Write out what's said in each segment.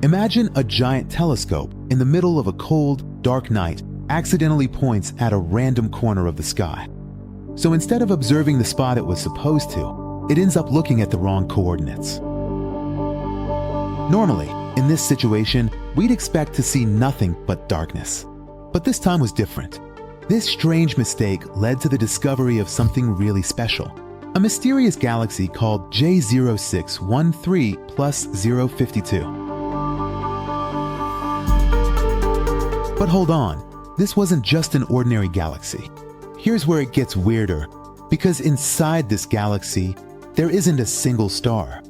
Imagine a giant telescope in the middle of a cold, dark night accidentally points at a random corner of the sky. So instead of observing the spot it was supposed to, it ends up looking at the wrong coordinates. Normally, in this situation, we'd expect to see nothing but darkness. But this time was different. This strange mistake led to the discovery of something really special. A mysterious galaxy called J0613 plus 052. But hold on, this wasn't just an ordinary galaxy. Here's where it gets weirder, because inside this galaxy, there isn't a single star.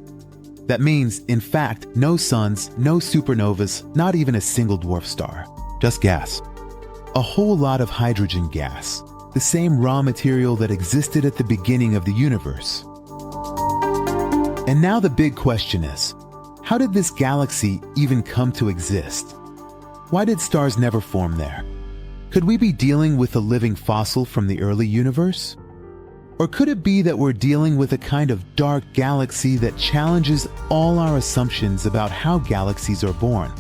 That means, in fact, no suns, no supernovas, not even a single dwarf star. Just gas. A whole lot of hydrogen gas, the same raw material that existed at the beginning of the universe. And now the big question is, how did this galaxy even come to exist? Why did stars never form there? Could we be dealing with a living fossil from the early universe? Or could it be that we're dealing with a kind of dark galaxy that challenges all our assumptions about how galaxies are born?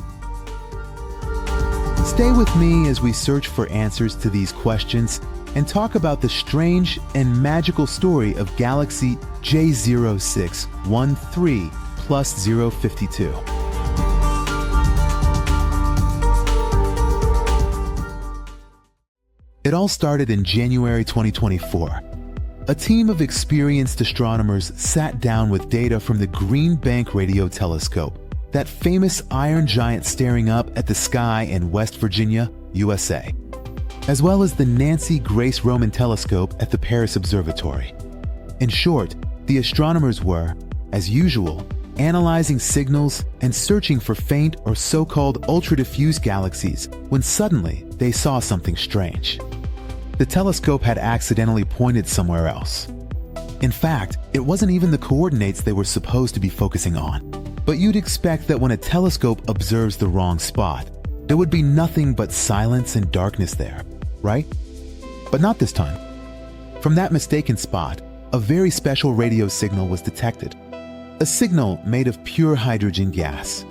Stay with me as we search for answers to these questions and talk about the strange and magical story of galaxy J0613 plus 052. It all started in January 2024. A team of experienced astronomers sat down with data from the Green Bank Radio Telescope, that famous iron giant staring up at the sky in West Virginia, USA, as well as the Nancy Grace Roman Telescope at the Paris Observatory. In short, the astronomers were, as usual, analyzing signals and searching for faint or so-called ultra-diffuse galaxies when suddenly they saw something strange. The telescope had accidentally pointed somewhere else. In fact, it wasn't even the coordinates they were supposed to be focusing on. But you'd expect that when a telescope observes the wrong spot, there would be nothing but silence and darkness there, right? But not this time. From that mistaken spot, a very special radio signal was detected. A signal made of pure hydrogen gas.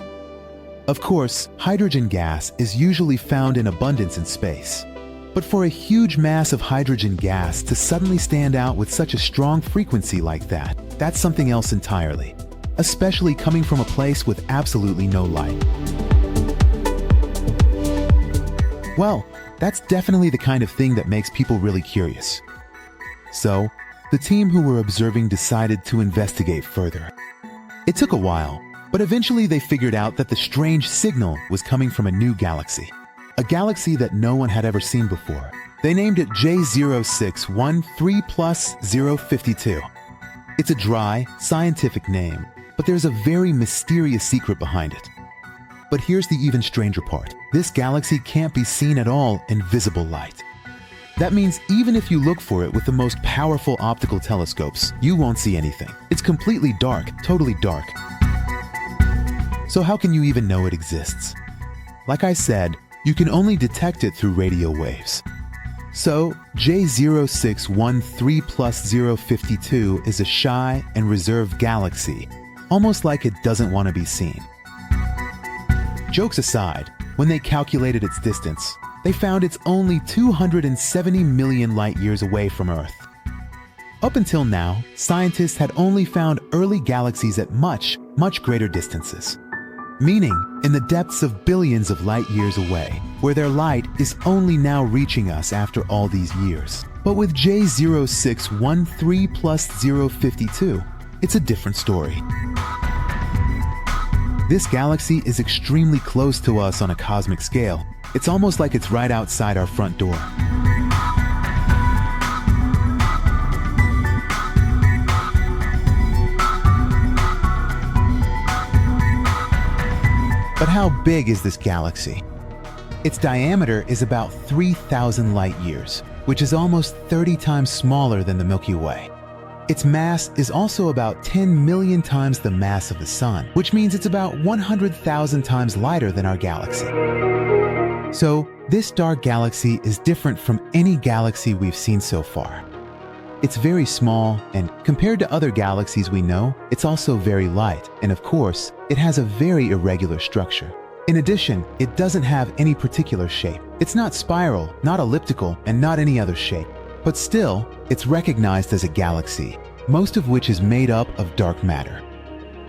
Of course, hydrogen gas is usually found in abundance in space. But for a huge mass of hydrogen gas to suddenly stand out with such a strong frequency like that, that's something else entirely, especially coming from a place with absolutely no light. Well, that's definitely the kind of thing that makes people really curious. So, the team who were observing decided to investigate further. It took a while, but eventually they figured out that the strange signal was coming from a new galaxy. A galaxy that no one had ever seen before. They named it J0613 plus 052. It's a dry, scientific name, but there's a very mysterious secret behind it. But here's the even stranger part. This galaxy can't be seen at all in visible light. That means even if you look for it with the most powerful optical telescopes, you won't see anything. It's completely dark, totally dark. So how can you even know it exists? Like I said, you can only detect it through radio waves. So, J0613 plus 052 is a shy and reserved galaxy, almost like it doesn't want to be seen. Jokes aside, when they calculated its distance, they found it's only 270 million light-years away from Earth. Up until now, scientists had only found early galaxies at much, much greater distances. Meaning, in the depths of billions of light-years away, where their light is only now reaching us after all these years. But with J0613 plus 052, it's a different story. This galaxy is extremely close to us on a cosmic scale. It's almost like it's right outside our front door. But how big is this galaxy? Its diameter is about 3,000 light-years, which is almost 30 times smaller than the Milky Way. Its mass is also about 10 million times the mass of the Sun, which means it's about 100,000 times lighter than our galaxy. So, this dark galaxy is different from any galaxy we've seen so far. It's very small, and compared to other galaxies we know, it's also very light, and of course, it has a very irregular structure. In addition, it doesn't have any particular shape. It's not spiral, not elliptical, and not any other shape. But still, it's recognized as a galaxy, most of which is made up of dark matter.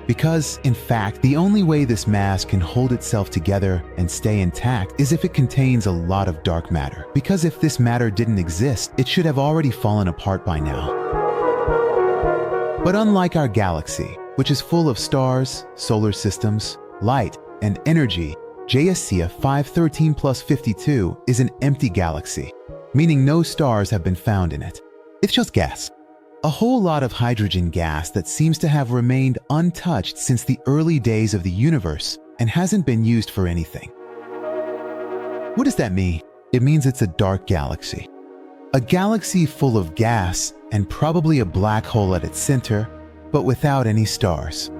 Because, in fact, the only way this mass can hold itself together and stay intact is if it contains a lot of dark matter. Because if this matter didn't exist, it should have already fallen apart by now. But unlike our galaxy, which is full of stars, solar systems, light, and energy, JSCA 513+52 is an empty galaxy, meaning no stars have been found in it. It's just gas. A whole lot of hydrogen gas that seems to have remained untouched since the early days of the universe and hasn't been used for anything. What does that mean? It means it's a dark galaxy. A galaxy full of gas and probably a black hole at its center, but without any stars.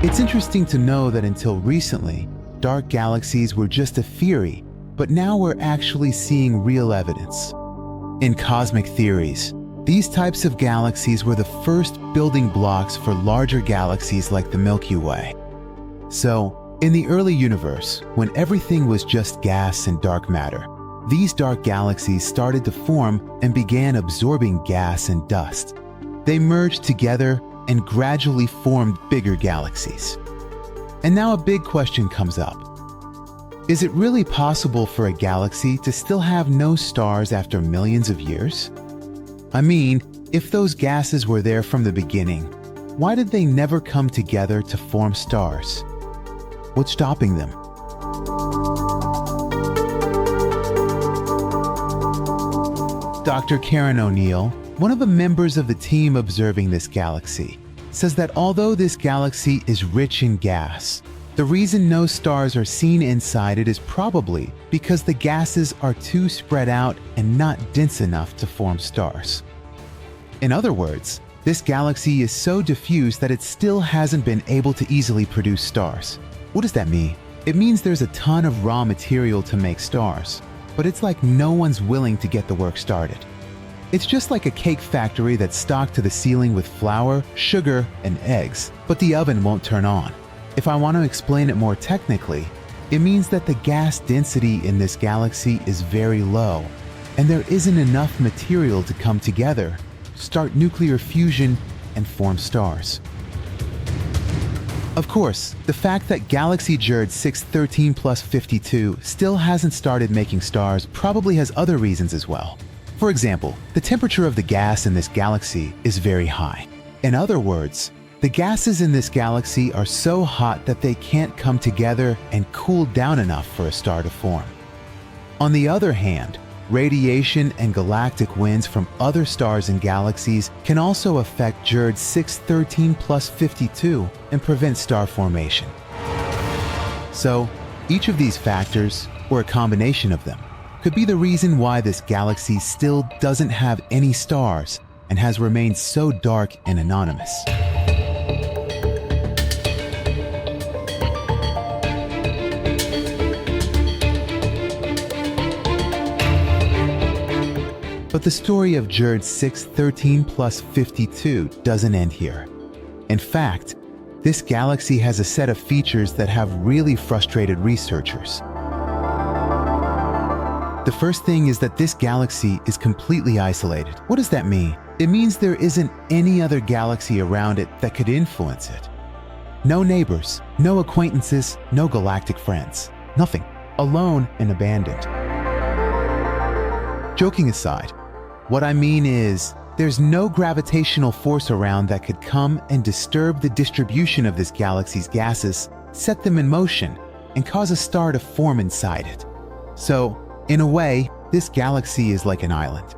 It's interesting to know that until recently, dark galaxies were just a theory, but now we're actually seeing real evidence. In cosmic theories, these types of galaxies were the first building blocks for larger galaxies like the Milky Way. So, in the early universe, when everything was just gas and dark matter, these dark galaxies started to form and began absorbing gas and dust. They merged together and gradually formed bigger galaxies. And now a big question comes up. Is it really possible for a galaxy to still have no stars after millions of years? I mean, if those gases were there from the beginning, why did they never come together to form stars? What's stopping them? Dr. Karen O'Neill, one of the members of the team observing this galaxy, says that although this galaxy is rich in gas, the reason no stars are seen inside it is probably because the gases are too spread out and not dense enough to form stars. In other words, this galaxy is so diffuse that it still hasn't been able to easily produce stars. What does that mean? It means there's a ton of raw material to make stars, but it's like no one's willing to get the work started. It's just like a cake factory that's stocked to the ceiling with flour, sugar, and eggs, but the oven won't turn on. If I want to explain it more technically, it means that the gas density in this galaxy is very low, and there isn't enough material to come together, start nuclear fusion, and form stars. Of course, the fact that galaxy JERD 613+52 still hasn't started making stars probably has other reasons as well. For example, the temperature of the gas in this galaxy is very high. In other words, the gases in this galaxy are so hot that they can't come together and cool down enough for a star to form. On the other hand, radiation and galactic winds from other stars and galaxies can also affect JERD 613+52 and prevent star formation. So, each of these factors, or a combination of them, could be the reason why this galaxy still doesn't have any stars and has remained so dark and anonymous. But the story of JERD 613+52 doesn't end here. In fact, this galaxy has a set of features that have really frustrated researchers. The first thing is that this galaxy is completely isolated. What does that mean? It means there isn't any other galaxy around it that could influence it. No neighbors, no acquaintances, no galactic friends. Nothing. Alone and abandoned. Joking aside, what I mean is, there's no gravitational force around that could come and disturb the distribution of this galaxy's gases, set them in motion, and cause a star to form inside it. So, in a way, this galaxy is like an island,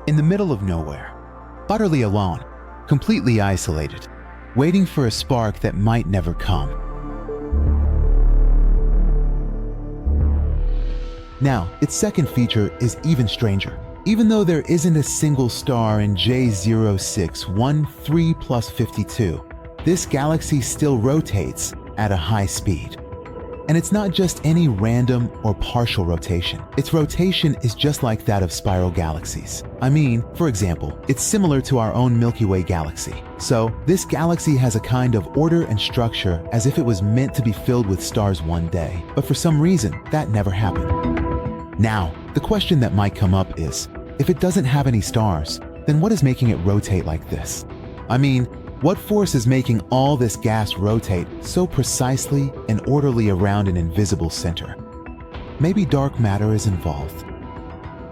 in the middle of nowhere, utterly alone, completely isolated, waiting for a spark that might never come. Now, its second feature is even stranger. Even though there isn't a single star in J0613+52, this galaxy still rotates at a high speed. And it's not just any random or partial rotation. Its rotation is just like that of spiral galaxies. I mean, for example, it's similar to our own Milky Way galaxy. So, this galaxy has a kind of order and structure as if it was meant to be filled with stars one day. But for some reason, that never happened. Now, the question that might come up is, if it doesn't have any stars, then what is making it rotate like this? I mean, what force is making all this gas rotate so precisely and orderly around an invisible center? Maybe dark matter is involved.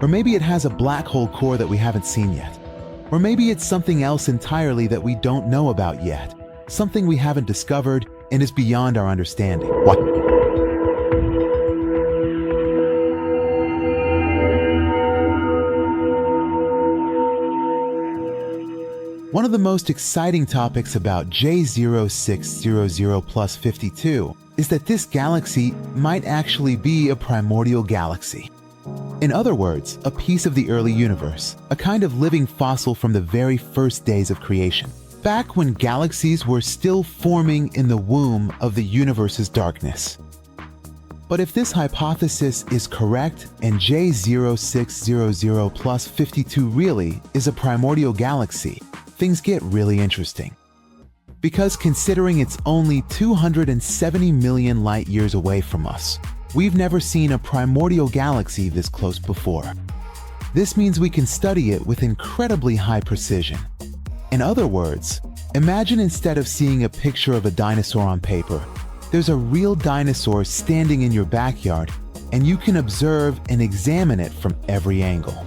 Or maybe it has a black hole core that we haven't seen yet. Or maybe it's something else entirely that we don't know about yet. Something we haven't discovered and is beyond our understanding. What? One of the most exciting topics about J0600 plus 52 is that this galaxy might actually be a primordial galaxy. In other words, a piece of the early universe, a kind of living fossil from the very first days of creation, back when galaxies were still forming in the womb of the universe's darkness. But if this hypothesis is correct and J0600 plus 52 really is a primordial galaxy, things get really interesting. Because considering it's only 270 million light years away from us, we've never seen a primordial galaxy this close before. This means we can study it with incredibly high precision. In other words, imagine instead of seeing a picture of a dinosaur on paper, there's a real dinosaur standing in your backyard, and you can observe and examine it from every angle.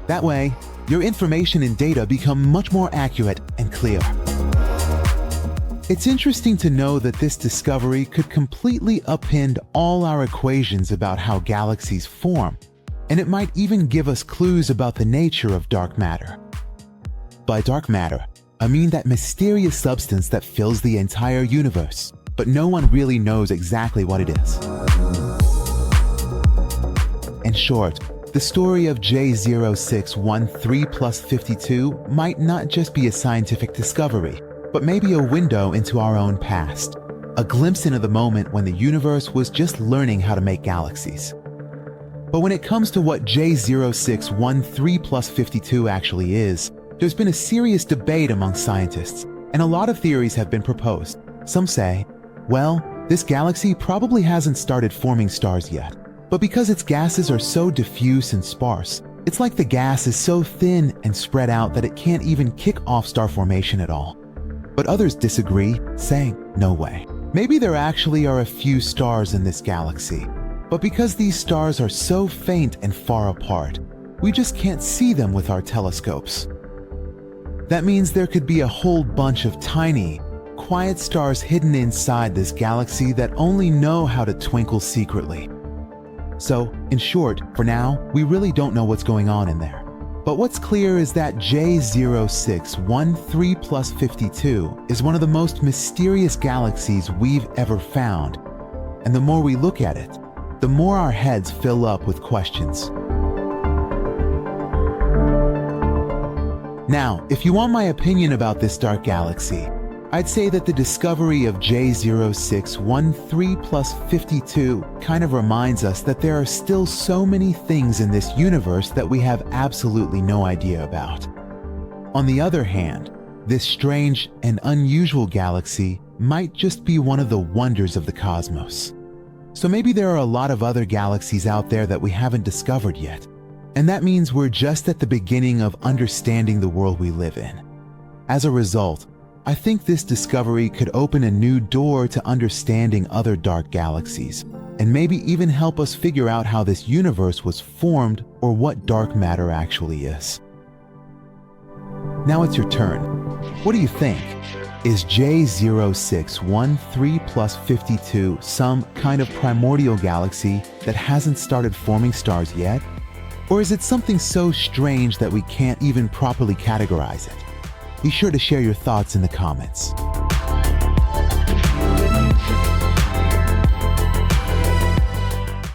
That way, your information and data become much more accurate and clear. It's interesting to know that this discovery could completely upend all our equations about how galaxies form, and it might even give us clues about the nature of dark matter. By dark matter, I mean that mysterious substance that fills the entire universe, but no one really knows exactly what it is. In short, the story of J0613 plus 52 might not just be a scientific discovery, but maybe a window into our own past, a glimpse into the moment when the universe was just learning how to make galaxies. But when it comes to what J0613 plus 52 actually is, there's been a serious debate among scientists, and a lot of theories have been proposed. Some say, well, this galaxy probably hasn't started forming stars yet. But because its gases are so diffuse and sparse, it's like the gas is so thin and spread out that it can't even kick off star formation at all. But others disagree, saying, no way. Maybe there actually are a few stars in this galaxy, but because these stars are so faint and far apart, we just can't see them with our telescopes. That means there could be a whole bunch of tiny, quiet stars hidden inside this galaxy that only know how to twinkle secretly. So, in short, for now, we really don't know what's going on in there. But what's clear is that J0613 plus 52 is one of the most mysterious galaxies we've ever found. And the more we look at it, the more our heads fill up with questions. Now, if you want my opinion about this dark galaxy, I'd say that the discovery of J0613 plus 52 kind of reminds us that there are still so many things in this universe that we have absolutely no idea about. On the other hand, this strange and unusual galaxy might just be one of the wonders of the cosmos. So maybe there are a lot of other galaxies out there that we haven't discovered yet, and that means we're just at the beginning of understanding the world we live in. As a result, I think this discovery could open a new door to understanding other dark galaxies, and maybe even help us figure out how this universe was formed or what dark matter actually is. Now it's your turn. What do you think? Is J0613 plus 52 some kind of primordial galaxy that hasn't started forming stars yet? Or is it something so strange that we can't even properly categorize it? Be sure to share your thoughts in the comments.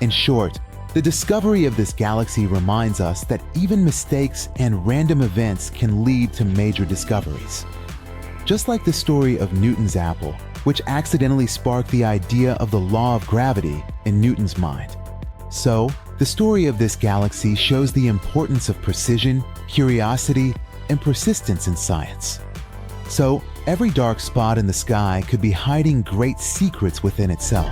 In short, the discovery of this galaxy reminds us that even mistakes and random events can lead to major discoveries. Just like the story of Newton's apple, which accidentally sparked the idea of the law of gravity in Newton's mind. So, the story of this galaxy shows the importance of precision, curiosity, and persistence in science. So, every dark spot in the sky could be hiding great secrets within itself.